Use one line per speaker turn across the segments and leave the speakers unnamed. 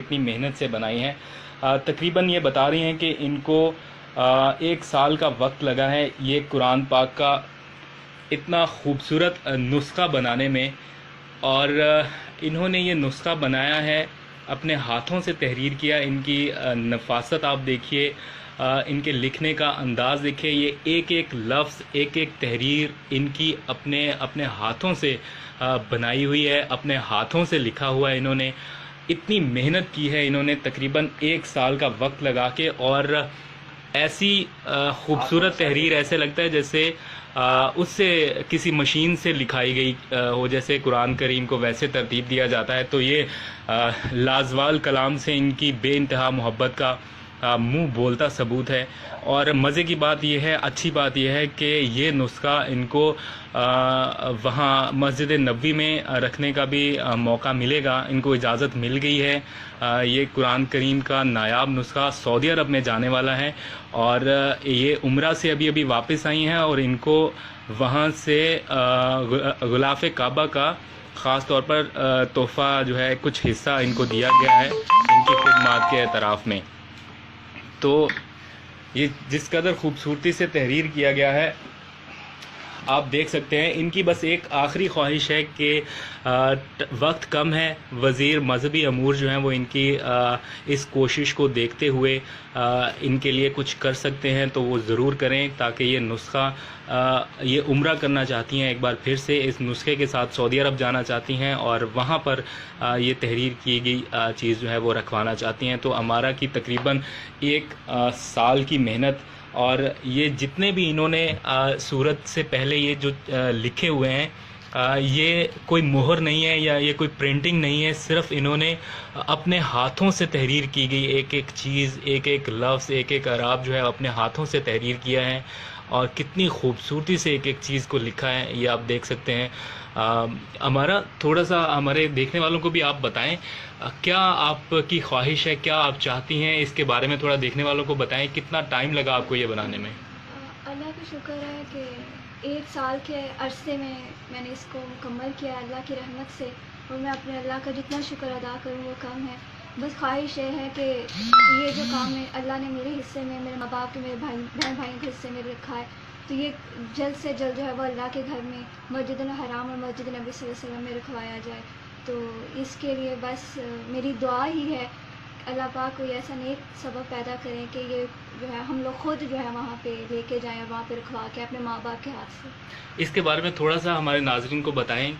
اتنی محنت سے بنائی ہیں. تقریباً یہ بتا رہی ہیں کہ ان کو 1 سال کا وقت لگا ہے یہ قرآن پاک کا اتنا خوبصورت نسخہ بنانے میں. اور انہوں نے یہ نسخہ بنایا ہے اپنے ہاتھوں سے تحریر کیا. ان کی نفاست آپ دیکھیے, ان کے لکھنے کا انداز دیکھیے. یہ ایک ایک لفظ, ایک ایک تحریر ان کی اپنے ہاتھوں سے بنائی ہوئی ہے, اپنے ہاتھوں سے لکھا ہوا ہے. انہوں نے اتنی محنت کی ہے, انہوں نے تقریباً 1 سال کا وقت لگا کے, اور ایسی خوبصورت تحریر, ایسے لگتا ہے جیسے اس سے کسی مشین سے لکھائی گئی ہو, جیسے قرآن کریم کو ویسے ترتیب دیا جاتا ہے. تو یہ لازوال کلام سے ان کی بے انتہا محبت کا منہ بولتا ثبوت ہے. اور مزے کی بات یہ ہے, اچھی بات یہ ہے کہ یہ نسخہ ان کو وہاں مسجد نبوی میں رکھنے کا بھی موقع ملے گا. ان کو اجازت مل گئی ہے. یہ قرآن کریم کا نایاب نسخہ سعودی عرب میں جانے والا ہے, اور یہ عمرہ سے ابھی واپس آئی ہیں, اور ان کو وہاں سے غلاف کعبہ کا خاص طور پر تحفہ جو ہے, کچھ حصہ ان کو دیا گیا ہے ان کی خدمات کے اعتراف میں. تو یہ جس قدر خوبصورتی سے تحریر کیا گیا ہے آپ دیکھ سکتے ہیں. ان کی بس ایک آخری خواہش ہے کہ وقت کم ہے, وزیر مذہبی امور جو ہیں وہ ان کی اس کوشش کو دیکھتے ہوئے ان کے لیے کچھ کر سکتے ہیں تو وہ ضرور کریں, تاکہ یہ نسخہ, یہ عمرہ کرنا چاہتی ہیں ایک بار پھر سے, اس نسخے کے ساتھ سعودی عرب جانا چاہتی ہیں, اور وہاں پر یہ تحریر کی گئی چیز جو ہے وہ رکھوانا چاہتی ہیں. تو امارہ کی تقریباً 1 سال کی محنت, اور یہ جتنے بھی انہوں نے سورت سے پہلے یہ جو لکھے ہوئے ہیں, یہ کوئی مہر نہیں ہے یا یہ کوئی پرنٹنگ نہیں ہے, صرف انہوں نے اپنے ہاتھوں سے تحریر کی گئی ایک ایک چیز, ایک ایک لفظ, ایک ایک اعراب جو ہے اپنے ہاتھوں سے تحریر کیا ہے, اور کتنی خوبصورتی سے ایک ایک چیز کو لکھا ہے یہ آپ دیکھ سکتے ہیں. ہمارا تھوڑا سا ہمارے دیکھنے والوں کو بھی آپ بتائیں, کیا آپ کی خواہش ہے, کیا آپ چاہتی ہیں, اس کے بارے میں تھوڑا دیکھنے والوں کو بتائیں. کتنا ٹائم لگا آپ کو یہ بنانے میں؟
اللہ کا شکر ہے کہ 1 سال کے عرصے میں میں نے اس کو مکمل کیا اللہ کی رحمت سے, اور میں اپنے اللہ کا جتنا شکر ادا کروں وہ کم ہے. بس خواہش یہ ہے کہ یہ جو کام ہے اللہ نے میرے حصے میں, میرے ماں باپ کے, میرے بہن بھائیوں کے حصے میں رکھا ہے, تو یہ جلد سے جلد جو ہے وہ اللہ کے گھر میں مسجد الحرام اور مسجد نبی صلی اللہ علیہ وسلم میں رکھوایا جائے. تو اس کے لیے بس میری دعا ہی ہے اللہ پاک کوئی ایسا نیک سبب پیدا کریں کہ یہ جو ہے ہم لوگ خود جو ہے وہاں پہ لے کے جائیں, اور وہاں پہ رکھوا کے اپنے ماں باپ کے ہاتھ سے.
اس کے بارے میں تھوڑا سا ہمارے ناظرین کو بتائیں,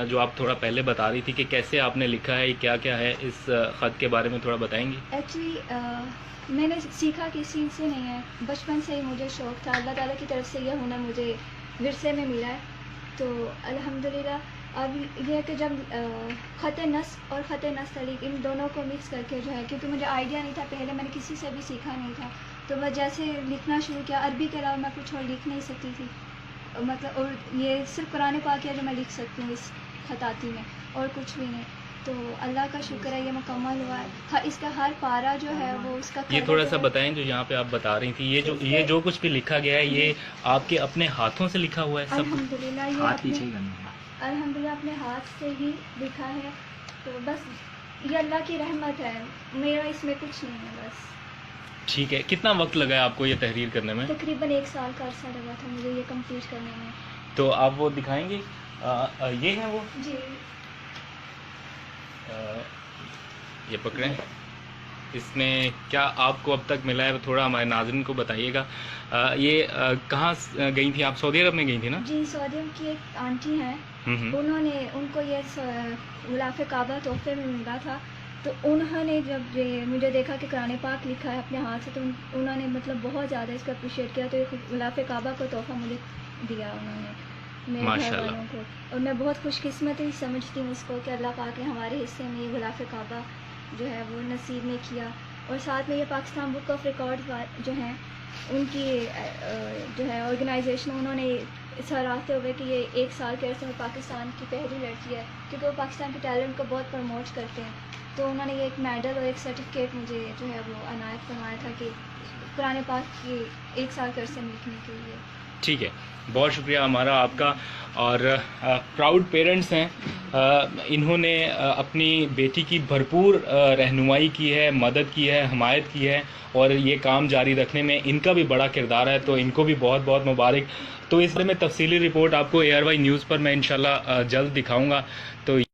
جو آپ تھوڑا پہلے بتا رہی تھی کہ کیسے آپ نے لکھا ہے, کیا کیا ہے, اس خط کے بارے میں تھوڑا بتائیں گی؟
ایکچولی میں نے سیکھا کسی سے نہیں ہے, بچپن سے ہی مجھے شوق تھا, اللہ تعالیٰ کی طرف سے یہ ہنر مجھے ورثے میں ملا ہے. تو الحمدللہ اب یہ ہے کہ جب خط نصب اور خط نستعلیق ان دونوں کو مکس کر کے جو ہے, کیونکہ مجھے آئیڈیا نہیں تھا, پہلے میں نے کسی سے بھی سیکھا نہیں تھا, تو میں جیسے لکھنا شروع کیا, عربی کے علاوہ میں کچھ اور لکھ نہیں سکتی تھی, مطلب, اور یہ صرف قرآن پاک ہے جو میں لکھ سکتی ہوں اس خطاطی میں, اور کچھ بھی نہیں. تو اللہ کا شکر ہے یہ مکمل ہوا ہے. اس کا ہر پارا جو ہے وہ اس کا
یہ تھوڑا سا بتائیں جو یہاں پہ آپ بتا رہی تھی, یہ جو کچھ بھی لکھا گیا ہے یہ آپ کے اپنے ہاتھوں سے لکھا ہوا ہے سب؟
الحمدللہ یہ الحمدللہ اپنے ہاتھ سے ہی لکھا ہے. تو بس یہ اللہ کی رحمت ہے, میرا اس میں کچھ نہیں ہے بس.
ٹھیک ہے. کتنا وقت لگا ہے آپ کو یہ تحریر کرنے میں؟
تقریباً 1 سال کا عرصہ لگا تھا مجھے یہ کمپلیٹ کرنے میں.
تو آپ وہ دکھائیں گے, یہ ہیں وہ؟
جی.
یہ پکڑیں. اس میں کیا آپ کو اب تک ملا ہے تھوڑا ہمارے ناظرین کو بتائیے گا. یہ کہاں گئی تھی آپ؟ سعودی عرب میں گئی تھی نا؟
جی, سعودی عرب کی ایک آنٹی ہیں, ان کو یہ غلاف کعبہ تحفے میں ملا تھا. تو انہوں نے جب مجھے دیکھا کہ قرآن پاک لکھا ہے اپنے ہاتھ سے, تو انہوں نے مطلب بہت زیادہ اس کو اپریشیٹ کیا. تو یہ غلاف کعبہ کو تحفہ مجھے دیا انہوں نے, میرے گھر والوں کو, اور میں بہت خوش قسمت ہی سمجھتی ہوں اس کو کہ اللہ پاک نے ہمارے حصے میں یہ غلاف کعبہ جو ہے وہ نصیب نے کیا. اور ساتھ میں یہ پاکستان بک آف ریکارڈ جو ہیں ان کی جو ہے آرگنائزیشن, انہوں نے سراہتے ہوئے کہ یہ 1 سال کے عرصے میں پاکستان کی پہلی لڑکی ہے, کیونکہ وہ پاکستان کے ٹیلنٹ کو بہت پروموٹ کرتے ہیں. تو انہوں نے یہ ایک میڈل اور ایک سرٹیفکیٹ مجھے جو ہے وہ عنایت فرمایا تھا کہ قرآن پاک کی 1 سال کے عرصے میں لکھنے کے لیے.
ٹھیک ہے، بہت شکریہ ہمارا آپ کا. اور پراؤڈ پیرنٹس ہیں، انہوں نے اپنی بیٹی کی بھرپور رہنمائی کی ہے، مدد کی ہے، حمایت کی ہے، اور یہ کام جاری رکھنے میں ان کا بھی بڑا کردار ہے، تو ان کو بھی بہت بہت مبارک. تو اس بارے میں تفصیلی رپورٹ آپ کو ARY نیوز پر میں انشاءاللہ جلد دکھاؤں گا. تو